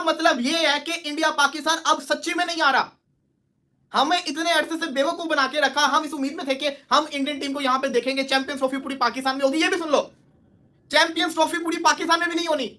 मतलब ये है कि इंडिया पाकिस्तान अब सच्ची में नहीं आ रहा। हमें इतने अरसे से बेवकूफ बना के रखा, हम इस उम्मीद में थे कि हम इंडियन टीम को यहां पे देखेंगे, चैंपियंस ट्रॉफी पूरी पाकिस्तान में होगी। ये भी सुन लो, चैंपियंस ट्रॉफी पूरी पाकिस्तान में भी नहीं होनी।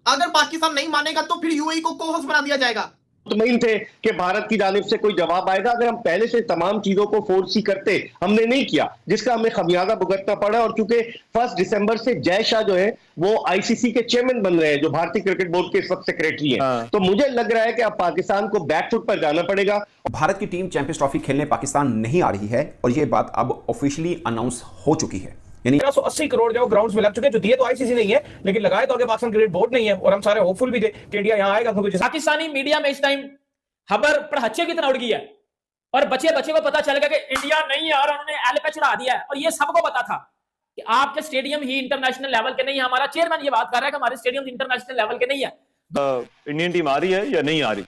अगर पाकिस्तान नहीं मानेगा तो फिर यूएई को को होस्ट बना दिया जाएगा। मुतमईन थे कि भारत की जानिब से कोई जवाब आएगा। अगर हम पहले से तमाम चीजों को फोर्स ही करते, हमने नहीं किया, जिसका हमें खमियाजा भुगतना पड़ा। और चूंकि 1 दिसंबर से जय शाह जो है वो आईसीसी के चेयरमैन बन रहे हैं, जो भारतीय क्रिकेट बोर्ड के इस वक्त सेक्रेटरी हैं, तो मुझे लग रहा है कि अब पाकिस्तान को बैकफुट पर जाना पड़ेगा। भारत की टीम चैंपियंस ट्रॉफी खेलने पाकिस्तान नहीं आ रही है और यह बात अब ऑफिशियली अनाउंस हो चुकी है। यानी 180 करोड़ जो ग्राउंड्स में लग चुके हैं, जो दिए तो आईसीसी नहीं है, लेकिन लगाए तो आगे पाकिस्तान क्रिकेट बोर्ड नहीं है। और हम सारे होपफुल भी थे कि इंडिया यहां आएगा, क्योंकि पाकिस्तानी मीडिया में इस टाइम खबर पड़हच्चे की तरह उड़ गई है और बच्चे को पता चल गया कि इंडिया नहीं आ रहा, उन्होंने एल पे चढ़ा दिया है। और ये सबको पता था कि आपके स्टेडियम ही इंटरनेशनल लेवल के नहीं है। हमारा चेयरमैन ये बात कर रहा है कि हमारे स्टेडियम इंटरनेशनल लेवल के नहीं है। इंडियन टीम आ रही है या नहीं आ रही?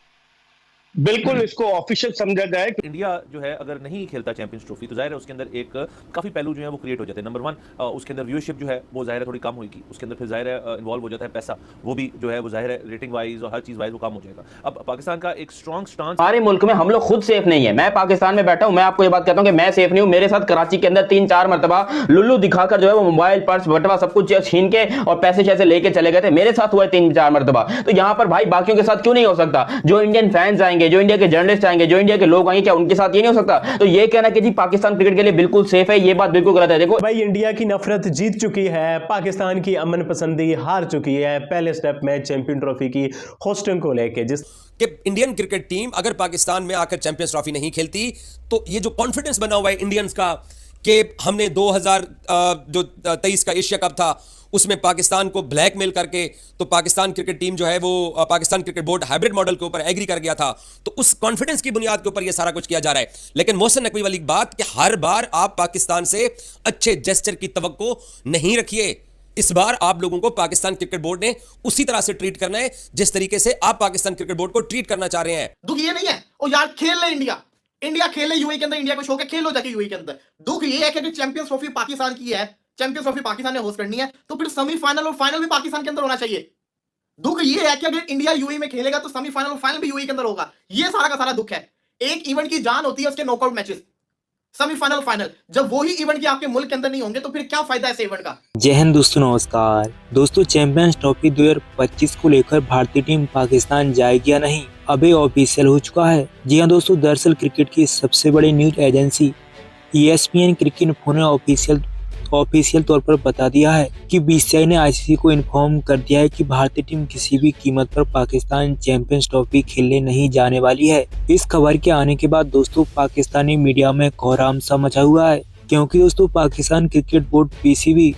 बिल्कुल इसको ऑफिशियल समझा जाए। इंडिया जो है अगर नहीं खेलता चैंपियंस ट्रॉफी तो जाहिर है उसके अंदर एक काफी पहलू जो है वो क्रिएट हो जाते हैं। नंबर 1, उसके अंदर व्यूअरशिप जो है वो जाहिर है थोड़ी कम होगी। उसके अंदर फिर जाहिर है इन्वॉल्व हो जाता है पैसा, वो भी जो है वो जाहिर है रेटिंग वाइज और हर चीज वाइज वो कम हो जाएगा। अब पाकिस्तान का एक स्ट्रॉन्ग स्टांस, हमारे मुल्क में हम लोग खुद सेफ नहीं है। मैं पाकिस्तान में बैठा हूं, मैं आपको ये बात कहता हूं कि मैं सेफ नहीं हूं। मेरे साथ कराची के अंदर 3-4 मरतबा लुल्लू दिखाकर जो है वो मोबाइल पर्स बटवा सब कुछ छीन के और पैसे शैसे लेके चले गए थे। मेरे साथ हुआ 3-4 मरतबा। तो यहां पर भाई बाकियों के साथ क्यों नहीं हो सकता? जो इंडियन फैंस आएंगे, जो इंडिया के जर्नलिस्ट आएंगे, जो इंडिया के लोग आएंगे, क्या उनके साथ ये नहीं हो सकता? तो ये कहना कि जी पाकिस्तान क्रिकेट के लिए बिल्कुल सेफ है, ये बात बिल्कुल गलत है। देखो भाई, इंडिया की नफरत जीत चुकी है, पाकिस्तान की अमन पसंदी हार चुकी है पहले स्टेप में चैंपियन ट्रॉफी की होस्टिंग को लेके। जिस कि इंडियन क्रिकेट टीम अगर पाकिस्तान में आकर चैंपियंस ट्रॉफी नहीं खेलती तो ये जो कॉन्फिडेंस बना हुआ है इंडियंस का कि हमने 2023 का एशिया कप था उसमें पाकिस्तान को ब्लैकमेल करके, तो पाकिस्तान क्रिकेट टीम जो है वो Pakistan cricket board hybrid model के ऊपर एग्री कर गया था। तो उस कॉन्फिडेंस की बुनियाद के ऊपर ये सारा कुछ किया जा रहा है। लेकिन मोहसिन नकवी वाली बात कि हर बार आप पाकिस्तान से अच्छे जेस्चर की तवक्को नहीं रखिए। इस बार आप लोगों को पाकिस्तान क्रिकेट बोर्ड ने उसी तरह से ट्रीट करना है जिस तरीके से आप पाकिस्तान क्रिकेट बोर्ड को ट्रीट करना चाह रहे हैं। दुख ये नहीं है ओ यार खेल ले इंडिया खेल ले यूएई के अंदर, इंडिया को शौक है खेल लो जाके यूएई के अंदर। दुख ये है कि चैंपियंस ट्रॉफी पाकिस्तान की है, चैंपियंस ट्रॉफी पाकिस्तान ने होस्ट करनी है, तो फिर सेमीफाइनल और फाइनल भी पाकिस्तान के अंदर होना चाहिए। दुख ये है कि अगर इंडिया यूएई में खेलेगा तो सेमीफाइनल और फाइनल भी यूएई के अंदर होगा। ये सारा का सारा दुख है। एक इवेंट की जान होती है उसके नॉकआउट मैचेस, सेमीफाइनल फाइनल। जब वही इवेंट के आपके मुल्क के अंदर नहीं होंगे तो फिर क्या फायदा है इस इवेंट का? जय हिंद दोस्तों, नमस्कार दोस्तों। चैंपियंस ट्रॉफी 2025 को लेकर भारतीय टीम पाकिस्तान जाएगी या नहीं, अभी ऑफिशियल हो चुका है। जी हाँ दोस्तों, दरअसल क्रिकेट की सबसे बड़ी news agency ESPN cricket info ने ऑफिशियल तौर पर बता दिया है कि बीसीसीआई ने आईसीसी को इन्फॉर्म कर दिया है कि भारतीय टीम किसी भी कीमत पर पाकिस्तान चैंपियंस ट्रॉफी खेलने नहीं जाने वाली है। इस खबर के आने के बाद दोस्तों पाकिस्तानी मीडिया में कोहराम सा मचा हुआ है, क्योंकि दोस्तों पाकिस्तान क्रिकेट बोर्ड PCB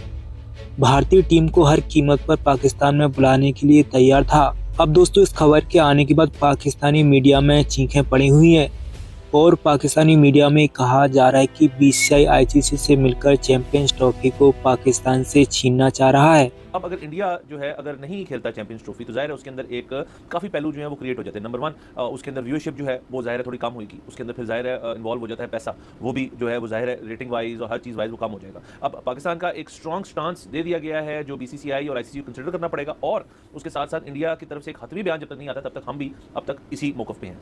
भारतीय टीम को हर कीमत पर पाकिस्तान में बुलाने के लिए तैयार था। अब दोस्तों इस खबर के आने के बाद पाकिस्तानी मीडिया में चीखें पड़ी हुई हैं और पाकिस्तानी मीडिया में कहा जा रहा है कि बीसीसीआई आईसीसी से मिलकर चैंपियंस ट्रॉफी को पाकिस्तान से छीनना चाह रहा है। अब अगर इंडिया जो है अगर नहीं खेलता चैंपियंस ट्रॉफी तो जाहिर है उसके अंदर एक काफी पहलू जो है वो क्रिएट हो जाते हैं। नंबर 1, उसके अंदर व्यूअरशिप जो है वो जाहिर है थोड़ी कम होगी। उसके अंदर फिर जाहिर है इन्वॉल्व हो जाता है पैसा, वो भी जो है वो जाहिर है रेटिंग वाइज और हर चीज वाइज वो कम हो जाएगा। अब पाकिस्तान का एक स्ट्रॉन्ग स्टांस दे दिया गया है जो BCCI और ICC को कंसिडर करना पड़ेगा, और उसके साथ साथ इंडिया की तरफ से एक हतमी बयान जब तक नहीं आता तब तक हम भी अब तक इसी मौकफ पे हैं।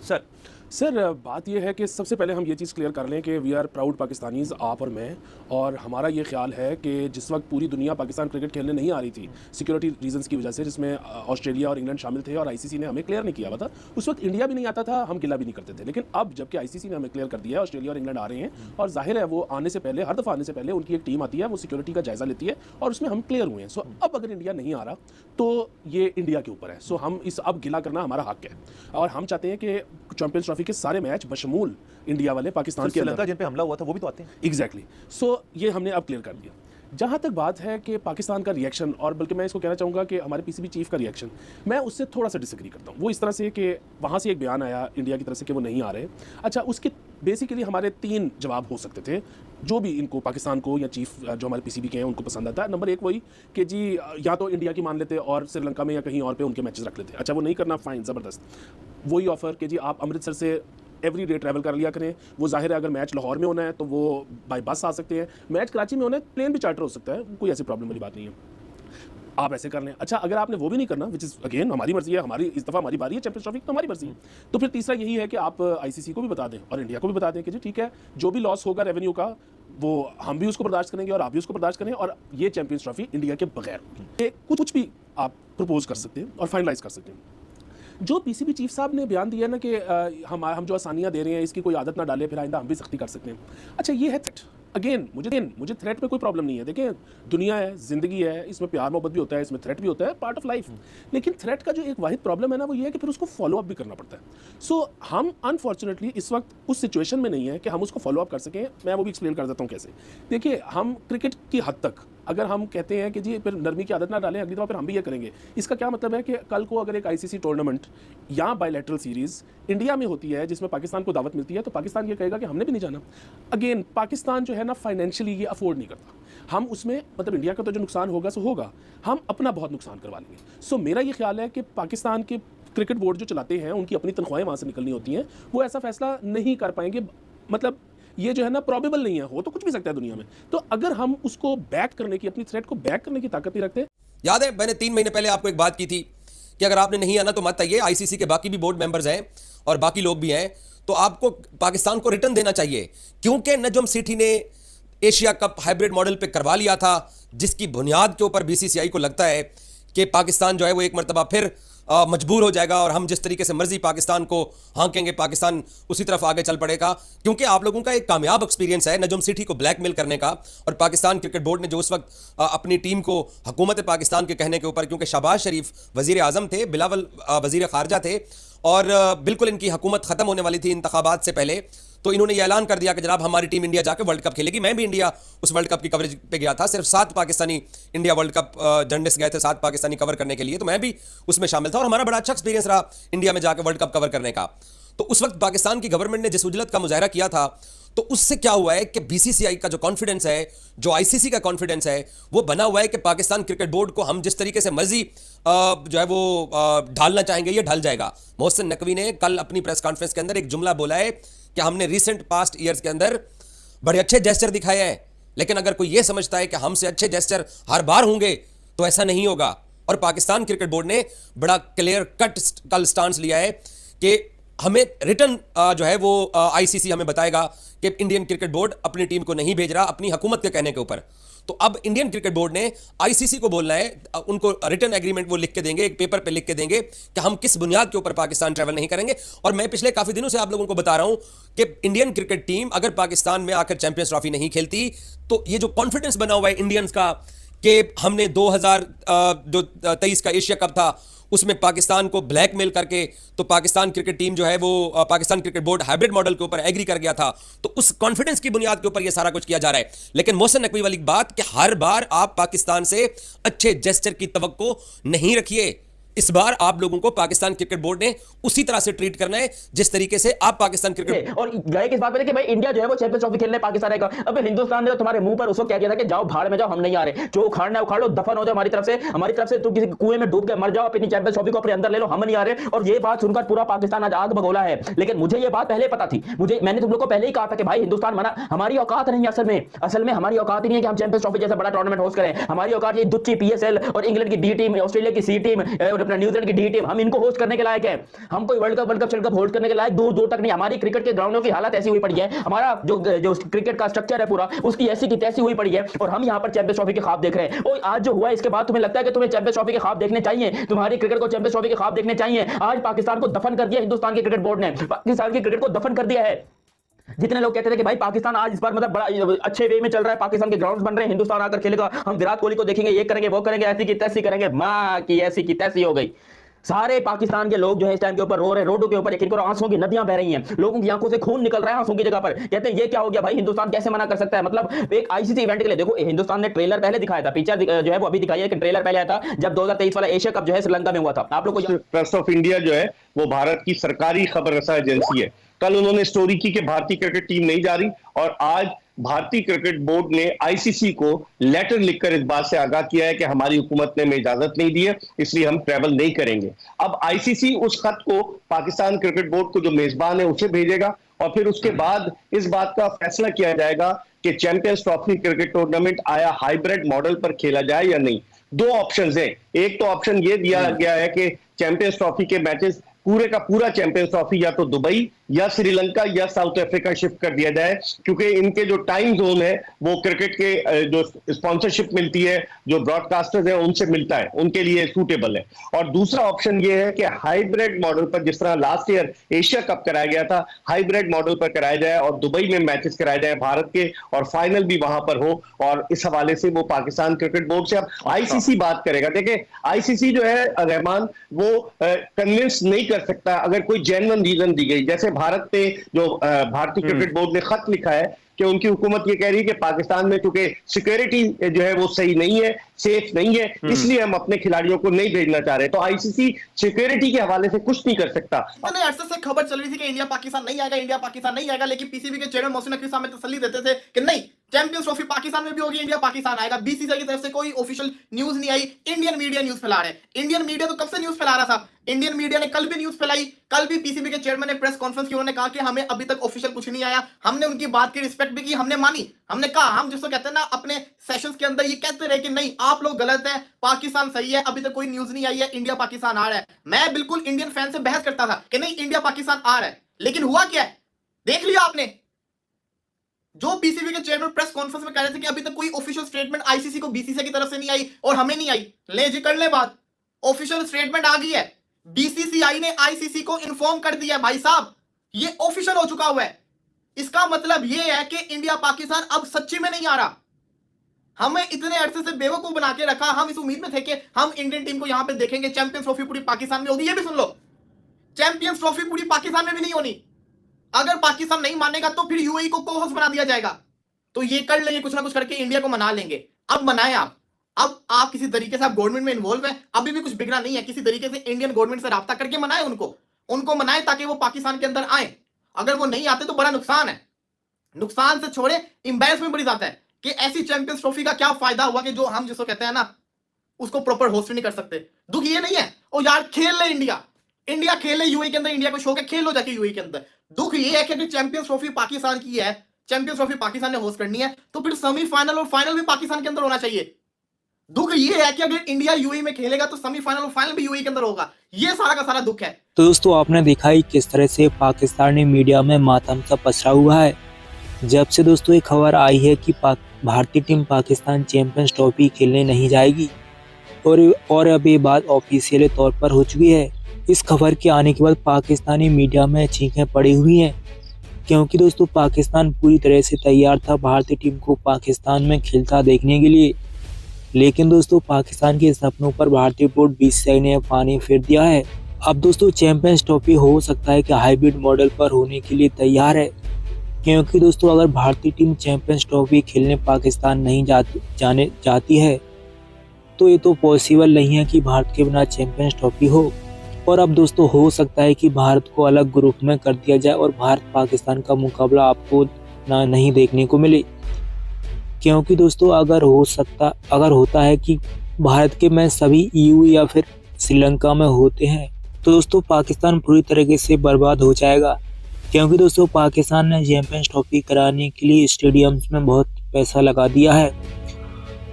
सर बात यह है कि सबसे पहले हम ये चीज़ क्लियर कर लें कि वी आर प्राउड पाकिस्तानीज, आप और मैं। और हमारा ये ख्याल है कि जिस वक्त पूरी दुनिया पाकिस्तान क्रिकेट खेलने नहीं आ रही थी सिक्योरिटी रीजंस की वजह से, जिसमें ऑस्ट्रेलिया और इंग्लैंड शामिल थे और आईसीसी ने हमें क्लियर नहीं किया हुआ था, उस वक्त इंडिया भी नहीं आता था, हम गिला भी नहीं करते थे। लेकिन अब जबकि आईसीसी ने हमें क्लियर कर दिया है, ऑस्ट्रेलिया और इंग्लैंड आ रहे हैं, और जाहिर है वो आने से पहले, हर दफ़ा आने से पहले उनकी एक टीम आती है, वो सिक्योरिटी का जायजा लेती है और उसमें हम क्लियर हुए हैं। सो अब अगर इंडिया नहीं आ रहा तो ये इंडिया के ऊपर है। सो हम इस अब गिला करना हमारा हक है और हम चाहते हैं कि चैंपियंस ट्रॉफी के सारे मैच बशमूल इंडिया वाले पाकिस्तान के श्रीलंका जिन पे हमला हुआ था वो भी तो आते हैं। एग्जैक्टली। सो ये हमने अब क्लियर कर दिया। जहाँ तक बात है कि पाकिस्तान का रिएक्शन, और बल्कि मैं इसको कहना चाहूँगा कि हमारे PCB चीफ का रिएक्शन, मैं उससे थोड़ा सा डिसएग्री करता हूँ। वो इस तरह से कि वहाँ से एक बयान आया इंडिया की तरफ से कि वो नहीं आ रहे। अच्छा, उसके बेसिकली हमारे 3 जवाब हो सकते थे जो भी इनको, पाकिस्तान को या चीफ जो हमारे PCB के हैं उनको पसंद आता है। नंबर 1 वही कि जी या तो इंडिया की मान लेते और श्रीलंका में या कहीं और पे उनके मैचेस रख लेते। अच्छा, वो नहीं करना, फाइन, ज़बरदस्त। वही ऑफर कि जी आप अमृतसर से एवरी डे ट्रैवल कर लिया करें। वो जाहिर है अगर मैच लाहौर में होना है तो वो बाय बस आ सकते हैं, मैच कराची में होना है प्लेन भी चार्टर हो सकता है, कोई ऐसी प्रॉब्लम वाली बात नहीं है। आप ऐसे कर लें। अच्छा, अगर आपने वो भी नहीं करना, विच इज़ अगेन हमारी मर्जी है, हमारी इस दफ़ा हमारी बारी है चैंपियंस ट्रॉफी, तो हमारी मर्जी है। तो फिर तीसरा यही है कि आप आईसीसी को भी बता दें और इंडिया को भी बता दें कि जी ठीक है, जो भी लॉस होगा रेवेन्यू का, वो हम भी उसको बर्दाश्त करेंगे और आप भी उसको बर्दाश्त करें, और ये चैंपियंस ट्रॉफी इंडिया के बगैर होगी। कुछ भी आप प्रपोज कर सकते हैं और फाइनलाइज कर सकते हैं। जो पीसीबी चीफ साहब ने बयान दिया ना कि हम जो आसानियां दे रहे हैं इसकी कोई आदत ना डाले, फिर आइंदा हम भी सख्ती कर सकते हैं। अच्छा, ये है थ्रेट। अगेन मुझे थ्रेट में कोई प्रॉब्लम नहीं है। देखिए, दुनिया है, जिंदगी है, इसमें प्यार मोहब्बत भी होता है, इसमें थ्रेट भी होता है, पार्ट ऑफ लाइफ। लेकिन थ्रेट का जो एक वाहिद प्रॉब्लम है ना, वो ये है कि फिर उसको फॉलो अप भी करना पड़ता है। सो हम अनफॉर्चुनेटली इस वक्त उस सिचुएशन में नहीं है कि हम उसको फॉलो अप कर सकें। मैं वो भी एक्सप्लेन कर देता हूँ कैसे। देखिए, हम क्रिकेट की हद तक अगर हम कहते हैं कि जी फिर नरमी की आदत ना डालें, अगली दफ़ा फिर हम भी ये करेंगे, इसका क्या मतलब है कि कल को अगर एक आईसीसी टूर्नामेंट या बायलैटरल सीरीज़ इंडिया में होती है जिसमें पाकिस्तान को दावत मिलती है, तो पाकिस्तान ये कहेगा कि हमने भी नहीं जाना। अगेन, पाकिस्तान जो है ना, फाइनेंशियली ये अफोर्ड नहीं करता। हम उसमें मतलब इंडिया का तो जो नुकसान होगा सो होगा, हम अपना बहुत नुकसान करवा लेंगे। सो मेरा ये ख्याल है कि पाकिस्तान के क्रिकेट बोर्ड जो चलाते हैं, उनकी अपनी तनख्वाहें वहाँ से निकलनी होती हैं, वो ऐसा फैसला नहीं कर पाएंगे। मतलब ये जो है ना, प्रॉबेबल नहीं है, हो तो कुछ भी सकता है दुनिया में। तो अगर हम उसको बैक करने की, अपनी थ्रेट को बैक करने की ताकत नहीं रखते। याद है मैंने 3 महीने पहले आपको एक बात की थी कि अगर आपने नहीं आना तो मत आइए, आईसीसी के बाकी भी बोर्ड मेंबर्स हैं और बाकी लोग भी हैं, तो आपको पाकिस्तान को रिटर्न देना चाहिए, क्योंकि नजम सेठी ने एशिया कप हाइब्रिड मॉडल पे करवा लिया था, जिसकी बुनियाद के ऊपर बीसीसीआई को लगता है कि पाकिस्तान जो है वो एक मरतबा फिर मजबूर हो जाएगा और हम जिस तरीके से मर्जी पाकिस्तान को हाँकेंगे, पाकिस्तान उसी तरफ आगे चल पड़ेगा। क्योंकि आप लोगों का एक कामयाब एक्सपीरियंस है नजम सेठी को ब्लैकमेल करने का, और पाकिस्तान क्रिकेट बोर्ड ने जो उस वक्त अपनी टीम को हुकूमत पाकिस्तान के कहने के ऊपर, क्योंकि शहबाज शरीफ वजीर आजम थे, बिलावल वजीर खारजा थे, और बिल्कुल इनकी हुकूमत ख़त्म होने वाली थी इंतखाबात से पहले, तो इन्होंने ये ऐलान कर दिया कि जनाब हमारी टीम इंडिया जाकर वर्ल्ड कप खेलेगी। मैं भी इंडिया उस वर्ल्ड कप की कवरेज पे गया था, सिर्फ 7 Pakistani India world cup journalist गए थे, 7 पाकिस्तानी कवर करने के लिए, तो मैं भी उसमें शामिल था और हमारा बड़ा अच्छा एक्सपीरियंस रहा इंडिया में जाकर वर्ल्ड कप कवर करने का। तो उस वक्त पाकिस्तान की गवर्नमेंट ने जिस उजलत का मुजाहरा किया था, तो उससे क्या हुआ है कि बीसीसीआई का जो कॉन्फिडेंस है, जो आईसीसी का कॉन्फिडेंस है, वो बना हुआ है कि पाकिस्तान क्रिकेट बोर्ड को हम जिस तरीके से मर्जी जो है वो ढालना चाहेंगे, ये ढल जाएगा। मोहसिन नकवी ने कल अपनी प्रेस कॉन्फ्रेंस के अंदर एक जुमला बोला है कि हमने रिसेंट पास्ट ईयर्स के अंदर बड़े अच्छे जेस्चर दिखाए हैं, लेकिन अगर कोई ये समझता है कि हमसे अच्छे जेस्चर हर बार होंगे तो ऐसा नहीं होगा। और पाकिस्तान क्रिकेट बोर्ड ने बड़ा क्लियर कट कल स्टांस लिया है कि हमें रिटर्न जो है वो आईसीसी हमें बताएगा कि इंडियन क्रिकेट बोर्ड अपनी टीम को नहीं भेज रहा अपनी हुकूमत के कहने के ऊपर। तो अब इंडियन क्रिकेट बोर्ड ने आईसीसी को बोलना है, उनको रिटर्न एग्रीमेंट वो लिख के देंगे, एक पेपर पे लिख के देंगे कि हम किस बुनियाद के ऊपर पाकिस्तान ट्रैवल नहीं करेंगे। और मैं पिछले काफी दिनों से आप लोगों को बता रहा हूं कि इंडियन क्रिकेट टीम अगर पाकिस्तान में आकर चैंपियंस ट्रॉफी नहीं खेलती, तो ये जो कॉन्फिडेंस बना हुआ है इंडियंस का कि हमने 2023 का एशिया कप था उसमें पाकिस्तान को ब्लैकमेल करके, तो पाकिस्तान क्रिकेट टीम जो है वो Pakistan cricket board hybrid model के ऊपर एग्री कर गया था, तो उस कॉन्फिडेंस की बुनियाद के ऊपर ये सारा कुछ किया जा रहा है। लेकिन मोहसिन नकवी वाली बात कि हर बार आप पाकिस्तान से अच्छे जेस्चर की तवक्को नहीं रखिए। इस बार आप लोगों को पाकिस्तान क्रिकेट बोर्ड ने उसी तरह से ट्रीट करना है जिस तरीके से आप पाकिस्तान क्रिकेट। और गए किस बात पे कि भाई इंडिया जो है वो चैंपियंस ट्रॉफी खेलने पाकिस्तान आएगा। अब हिंदुस्तान ने तो तुम्हारे मुंह पर उसको क्या किया था कि जाओ भाड़ में जाओ, हम नहीं आ रहे, जो उखाड़ना है उखाड़ लो, दफन हो जाओ हमारी तरफ से तुम किसी कुएं में डूब के मर जाओ, अपनी चैंपियंस ट्रॉफी को अपने अंदर ले लो, हम नहीं आ रहे। और ये बात सुनकर पूरा पाकिस्तान आज आग भगोला है। लेकिन मुझे ये बात पहले पता थी, मैंने तुम लोग को पहले ही कहा था कि भाई हिंदुस्तान मना, हमारी औकात नहीं है। असल में हमारी औकात ही नहीं है कि हम चैंपियंस ट्रॉफी जैसा बड़ा टूर्नामेंट होस्ट करें। हमारी औकात ये दुच्ची पीएसएल और इंग्लैंड की डी टीम, ऑस्ट्रेलिया की सी टीम और अपना न्यूजीलैंड की डी टीम, हम इनको होस्ट करने के लायक है। हम कोई वर्ल्ड कप होस्ट करने के लायक दूर दूर तक नहीं। हमारी क्रिकेट के ग्राउंडों की हालत ऐसी हुई पड़ी है, हमारा जो क्रिकेट का स्ट्रक्चर है पूरा, उसकी ऐसी की तैसी हुई पड़ी है, और हम यहां पर चैंपियंस ट्रॉफी के ख्वाब देख रहे हैं। और आज जो हुआ इसके बाद तुम्हें लगता है कि तुम्हें चैंपियंस ट्रॉफी के ख्वाब देखने चाहिए, तुम्हारी क्रिकेट को चैंपियंस ट्रॉफी के ख्वाब देखने चाहिए। आज पाकिस्तान को दफन कर दिया हिंदुस्तान के क्रिकेट बोर्ड ने, पाकिस्तान की क्रिकेट को दफन कर दिया है। जितने लोग कहते थे कि भाई पाकिस्तान आज इस बार मतलब बड़ा अच्छे वे में चल रहा है, पाकिस्तान के ग्राउंड्स बन रहे हैं, हिंदुस्तान आकर खेलेगा, हम विराट कोहली को देखेंगे, ये करेंगे वो करेंगे, ऐसी की तैसी करेंगे, मां की ऐसी की तैसी हो गई। सारे पाकिस्तान के लोग जो है इस टाइम के ऊपर रो रहे हैं, रोडों के ऊपर एक आंसुओं की नदियां बह रही हैं, लोगों की आंखों से खून निकल रहा है आंसुओं की जगह पर। कहते हैं ये क्या हो गया भाई, हिंदुस्तान कैसे मना कर सकता है। मतलब एक आईसीसी इवेंट के लिए देखो, हिंदुस्तान ने ट्रेलर पहले दिखाया था, पिक्चर जो है वो अभी दिखाई है कि ट्रेलर पहले आया था जब 2023 वाला एशिया कप जो है श्रीलंका में हुआ था। आप लोग को प्रेस ऑफ इंडिया जो है वो भारत की सरकारी खबर रसा एजेंसी है। कल उन्होंने स्टोरी की कि भारतीय क्रिकेट टीम नहीं जा रही, और आज भारतीय क्रिकेट बोर्ड ने आईसीसी को लेटर लिखकर इस बात से आगाह किया है कि हमारी हुकूमत ने हमें इजाजत नहीं दी है, इसलिए हम ट्रैवल नहीं करेंगे। अब आईसीसी उस खत को पाकिस्तान क्रिकेट बोर्ड को जो मेजबान है उसे भेजेगा, और फिर उसके बाद इस बात का फैसला किया जाएगा कि चैंपियंस ट्रॉफी क्रिकेट टूर्नामेंट आया हाइब्रिड मॉडल पर खेला जाए या नहीं। दो ऑप्शंस हैं। एक तो ऑप्शन ये दिया गया है कि चैंपियंस ट्रॉफी के मैचेस पूरे का पूरा चैंपियंस ट्रॉफी या तो दुबई या श्रीलंका या साउथ अफ्रीका शिफ्ट कर दिया जाए, क्योंकि इनके जो टाइम जोन है वो क्रिकेट के जो स्पॉन्सरशिप मिलती है, जो ब्रॉडकास्टर्स हैं उनसे मिलता है, उनके लिए सूटेबल है। और दूसरा ऑप्शन ये है कि हाइब्रिड मॉडल पर, जिस तरह लास्ट ईयर एशिया कप कराया गया था, हाइब्रिड मॉडल पर कराया जाए और दुबई में मैचेस कराए जाए भारत के, और फाइनल भी वहां पर हो। और इस हवाले से वो पाकिस्तान क्रिकेट बोर्ड से अब आईसीसी बात करेगा। देखिए आईसीसी जो है रहमान, वो कन्विंस नहीं कर सकता अगर कोई जेन्युइन रीजन दी गई। जैसे भारत पे जो भारतीय क्रिकेट बोर्ड ने खत लिखा है कि उनकी हुकूमत ये कह रही है कि पाकिस्तान में चूंकि सिक्योरिटी जो है वो सही नहीं है, सेफ नहीं है, इसलिए हम अपने खिलाड़ियों को नहीं भेजना चाह रहे। तो आईसीसी सिक्योरिटी के हवाले से कुछ नहीं कर सकता। मैंने अरसे से खबर चल रही थी कि इंडिया पाकिस्तान नहीं आएगा, इंडिया पाकिस्तान नहीं आएगा, लेकिन पीसीबी के चेयरमैन मोहसिन नकवी साहब तसल्ली देते थे कि नहीं, चैंपियंस ट्रॉफी पाकिस्तान में भी होगी, इंडिया पाकिस्तान आएगा। बीसीसीआई की तरफ से कोई ऑफिशियल न्यूज नहीं आई, इंडियन मीडिया न्यूज फैला रहे हैं। इंडियन मीडिया तो कब से न्यूज फैला रहा था, इंडियन मीडिया ने कल भी न्यूज फैलाई। कल भी पीसीबी के चेयरमैन ने प्रेस कॉन्फ्रेंस की, उन्होंने कहा कि हमें अभी तक ऑफिशियल कुछ नहीं आया। हमने उनकी बात की रिस्पेक्ट भी की, हमने मानी, हमने कहा, हम जिसको कहते हैं ना अपने सेशंस के अंदर ये कहते रहे कि नहीं आप लोग गलत हैं, पाकिस्तान सही है, अभी तक कोई न्यूज नहीं आई है, इंडिया पाकिस्तान आ रहा है। मैं बिल्कुल इंडियन फैन से बहस करता था कि नहीं इंडिया पाकिस्तान आ रहा है, लेकिन हुआ क्या है देख लिया आपने। जो पीसीबी के चेयरमैन प्रेस कॉन्फ्रेंस में कह रहे थे कि अभी तक कोई ऑफिशियल स्टेटमेंट आईसीसी को बीसीसीआई की तरफ से नहीं आई और हमें नहीं आई, ले जी कर ले बात, ऑफिशियल स्टेटमेंट आ गई है। बीसीसीआई ने आईसीसी को इन्फॉर्म कर दिया भाई साहब, ये ऑफिशियल हो चुका हुआ है। इसका मतलब ये है कि इंडिया पाकिस्तान अब सच्ची में नहीं आ रहा। हमें इतने अरसे से बेवकूफ बना के रखा, हम इस उम्मीद में थे कि हम इंडियन टीम को यहां पे देखेंगे, चैंपियंस ट्रॉफी पूरी पाकिस्तान में होगी। ये भी सुन लो, चैंपियंस ट्रॉफी पूरी पाकिस्तान में भी नहीं होनी। अगर पाकिस्तान नहीं मानेगा तो फिर यूएई को को-होस्ट बना दिया जाएगा। तो ये कर लेंगे, कुछ ना कुछ करके इंडिया को मना लेंगे। अब मनाएं आप, अब आप किसी तरीके से आप गवर्नमेंट में इन्वॉल्व है, अभी भी कुछ बिगड़ा नहीं है, किसी तरीके से इंडियन गवर्नमेंट से राब्ता करके मनाएं उनको मनाएं ताकि वो पाकिस्तान के अंदर आए। अगर वो नहीं आते तो बड़ा नुकसान है, नुकसान से छोड़े एम्बैरेसमेंट बड़ी ज्यादा है कि ऐसी चैंपियंस ट्रॉफी का क्या फायदा हुआ कि जो हम जिसको कहते हैं ना उसको प्रॉपर होस्ट नहीं कर सकते। दुख ये नहीं है ओ यार खेल ले इंडिया खेल ले यूएई के अंदर, इंडिया को शौक है खेल लो जाके यूएई के अंदर। दुख ये है कि अगर चैंपियंस ट्रॉफी पाकिस्तान की है, चैंपियंस ट्रॉफी पाकिस्तान ने होस्ट करनी है, तो फिर सेमीफाइनल और फाइनल भी पाकिस्तान के अंदर होना चाहिए। दुख ये है कि अगर इंडिया यूएई में खेलेगा तो सेमीफाइनल और फाइनल भी यूएई के अंदर होगा। ये सारा का सारा दुख है। तो दोस्तों आपने देखा ही किस तरह से पाकिस्तानी मीडिया में मातम सा पसरा हुआ है। जब से दोस्तों एक खबर आई है कि भारतीय टीम पाकिस्तान चैंपियंस ट्रॉफी खेलने नहीं जाएगी और अब ये बात ऑफिशियल तौर पर हो चुकी है। इस खबर के आने के बाद पाकिस्तानी मीडिया में चीखें पड़ी हुई हैं, क्योंकि दोस्तों पाकिस्तान पूरी तरह से तैयार था भारतीय टीम को पाकिस्तान में खेलता देखने के लिए। लेकिन दोस्तों पाकिस्तान के सपनों पर भारतीय बोर्ड बीसीसीआई ने पानी फेर दिया है। अब दोस्तों चैंपियंस ट्रॉफी हो सकता है कि हाइब्रिड मॉडल पर होने के लिए तैयार है, क्योंकि दोस्तों अगर भारतीय टीम चैंपियंस ट्रॉफी खेलने पाकिस्तान नहीं जाती है तो ये तो पॉसिबल नहीं है कि भारत के बिना चैंपियंस ट्रॉफी हो। और अब दोस्तों हो सकता है कि भारत को अलग ग्रुप में कर दिया जाए और भारत पाकिस्तान का मुकाबला आपको नहीं देखने को मिले, क्योंकि दोस्तों अगर होता है कि भारत के मैच सभी ईयू या फिर श्रीलंका में होते हैं तो दोस्तों पाकिस्तान पूरी तरीके से बर्बाद हो जाएगा, क्योंकि दोस्तों पाकिस्तान ने चैंपियंस ट्रॉफी कराने के लिए स्टेडियम्स में बहुत पैसा लगा दिया है।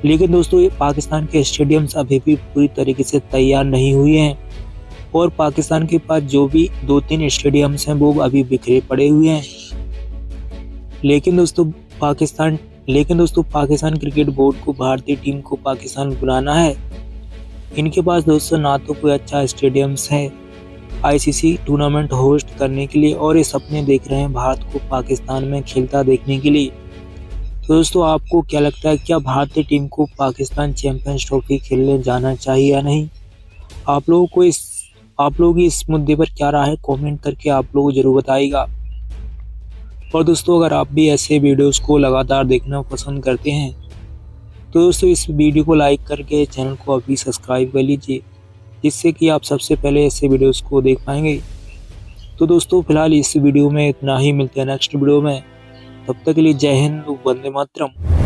लेकिन दोस्तों ये पाकिस्तान के स्टेडियम्स अभी भी पूरी तरीके से तैयार नहीं हुए हैं और पाकिस्तान के पास जो भी 2-3 स्टेडियम्स हैं वो अभी बिखरे पड़े हुए हैं। लेकिन दोस्तों पाकिस्तान क्रिकेट बोर्ड को भारतीय टीम को पाकिस्तान बुलाना है। इनके पास दोस्तों ना तो कोई अच्छा स्टेडियम्स है आईसीसी टूर्नामेंट होस्ट करने के लिए और ये सपने देख रहे हैं भारत को पाकिस्तान में खेलता देखने के लिए। तो दोस्तों आपको क्या लगता है, क्या भारतीय टीम को पाकिस्तान चैंपियंस ट्रॉफी खेलने जाना चाहिए या नहीं? आप लोगों की इस मुद्दे पर क्या राय है, कमेंट करके आप लोग जरूर बताइएगा। और दोस्तों अगर आप भी ऐसे वीडियोस को लगातार देखना पसंद करते हैं तो दोस्तों इस वीडियो को लाइक करके चैनल को अभी सब्सक्राइब कर लीजिए, जिससे कि आप सबसे पहले ऐसे वीडियोस को देख पाएंगे। तो दोस्तों फिलहाल इस वीडियो में इतना ही, मिलते हैं नेक्स्ट वीडियो में। तब तक के लिए जय हिंद, वंदे मातरम।